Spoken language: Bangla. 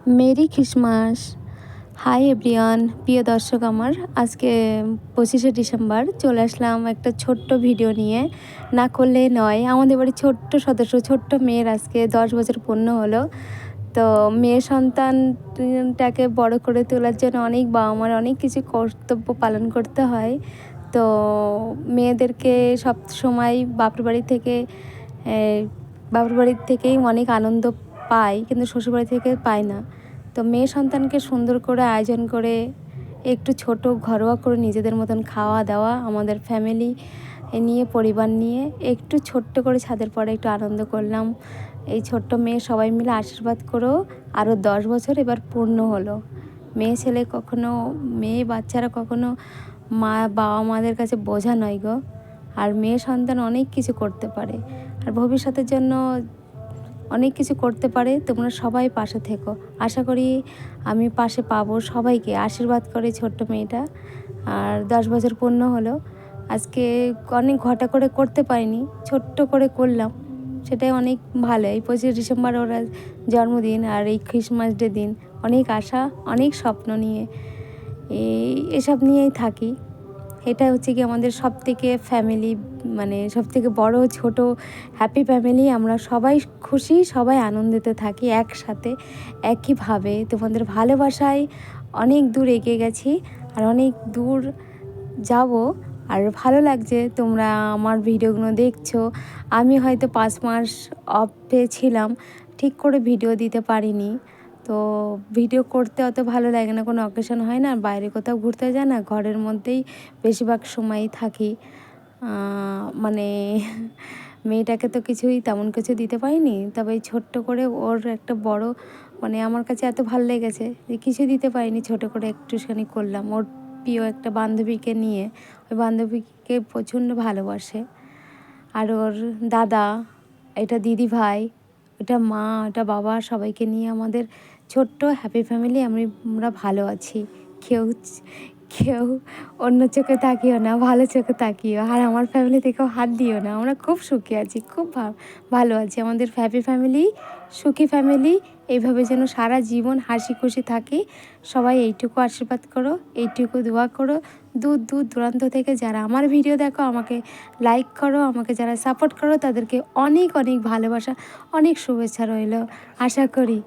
Mary Christmas. হাই এভরিওয়ান, প্রিয় দর্শক আমার, আজকে 25শে ডিসেম্বর চলে আসলাম একটা ছোট্ট ভিডিও নিয়ে। না করলে নয়, আমাদের বাড়ির ছোট্ট সদস্য, ছোট্ট মেয়ের আজকে 10 বছর পূর্ণ হলো। তো মেয়ে সন্তানটাকে বড় করে তোলার জন্য অনেক বাবা মার অনেক কিছু কর্তব্য পালন করতে হয়। তো মেয়েদেরকে সব সময় বাপের বাড়ির থেকেই অনেক আনন্দ পায়, কিন্তু শ্বশুরবাড়ি থেকে পায় না। তো মেয়ে সন্তানকে সুন্দর করে আয়োজন করে একটু ছোট ঘরোয়া করে নিজেদের মতন খাওয়া দাওয়া, আমাদের ফ্যামিলি নিয়ে, পরিবার নিয়ে একটু ছোট্ট করে ছাদের পরে একটু আনন্দ করলাম। এই ছোট্ট মেয়ে সবাই মিলে আশীর্বাদ করো, আরও 10 বছর এবার পূর্ণ হলো। মেয়ে বাচ্চারা কখনো বাবা মাদের কাছে বোঝা নয় গো। আর মেয়ে সন্তান অনেক কিছু করতে পারে, আর ভবিষ্যতের জন্য অনেক কিছু করতে পারে। তোমরা সবাই পাশে থেকো, আশা করি আমি পাশে পাবো সবাইকে। আশীর্বাদ করে ছোট্ট মেয়েটা। আর 10 বছর পূর্ণ হলো আজকে। অনেক ঘটা করে করতে পারিনি, ছোট্ট করে করলাম, সেটাই অনেক ভালো। এই 25শে ডিসেম্বর ওরা জন্মদিন, আর এই খ্রিসমাস ডে দিন অনেক আশা, অনেক স্বপ্ন নিয়ে এসব নিয়েই থাকি। এটা হচ্ছে কি আমাদের সবথেকে ফ্যামিলি, মানে সবথেকে বড় ছোট হ্যাপি ফ্যামিলি। আমরা সবাই খুশি, সবাই আনন্দিত থাকি একসাথে, একইভাবে। তোমাদের ভালোবাসায় অনেক দূর এগিয়ে গেছি, আর অনেক দূর যাব। আর ভালো লাগছে তোমরা আমার ভিডিওগুলো দেখছো। আমি হয়তো 5 মাস অফে ছিলাম, ঠিক করে ভিডিও দিতে পারিনি। তো ভিডিও করতে অত ভালো লাগে না, কোনো অকেশন হয় না, বাইরে কোথাও ঘুরতে যায় না, ঘরের মধ্যেই বেশিরভাগ সময়ই থাকি। মানে মেয়েটাকে তো তেমন কিছু দিতে পারিনি, তবে ছোট্ট করে ওর একটা বড়, মানে আমার কাছে এত ভালো লেগেছে যে কিছু দিতে পারিনি, ছোট করে একটুখানি করলাম। ওর প্রিয় একটা বান্ধবীকে নিয়ে, ওই বান্ধবীকে প্রচণ্ড ভালোবাসে। আর ওর দাদা, এটা দিদি ভাই, এটা মা, এটা বাবা, সবাইকে নিয়ে আমাদের ছোট্ট হ্যাপি ফ্যামিলি। আমরা ভালো আছি। কেউ কেউ অন্য চোখে তাকিও না, ভালো চোখে তাকিও। আর আমার ফ্যামিলি থেকেও হাত দিও না। আমরা খুব সুখী আছি, খুব ভালো আছি। আমাদের হ্যাপি ফ্যামিলি, সুখী ফ্যামিলি, এইভাবে যেন সারা জীবন হাসি খুশি থাকি। সবাই এইটুকু আশীর্বাদ করো, এইটুকু দোয়া করো। দূর দূর দূরান্ত থেকে যারা আমার ভিডিও দেখো, আমাকে লাইক করো, আমাকে যারা সাপোর্ট করো, তাদেরকে অনেক অনেক ভালোবাসা, অনেক শুভেচ্ছা রইল। আশা করি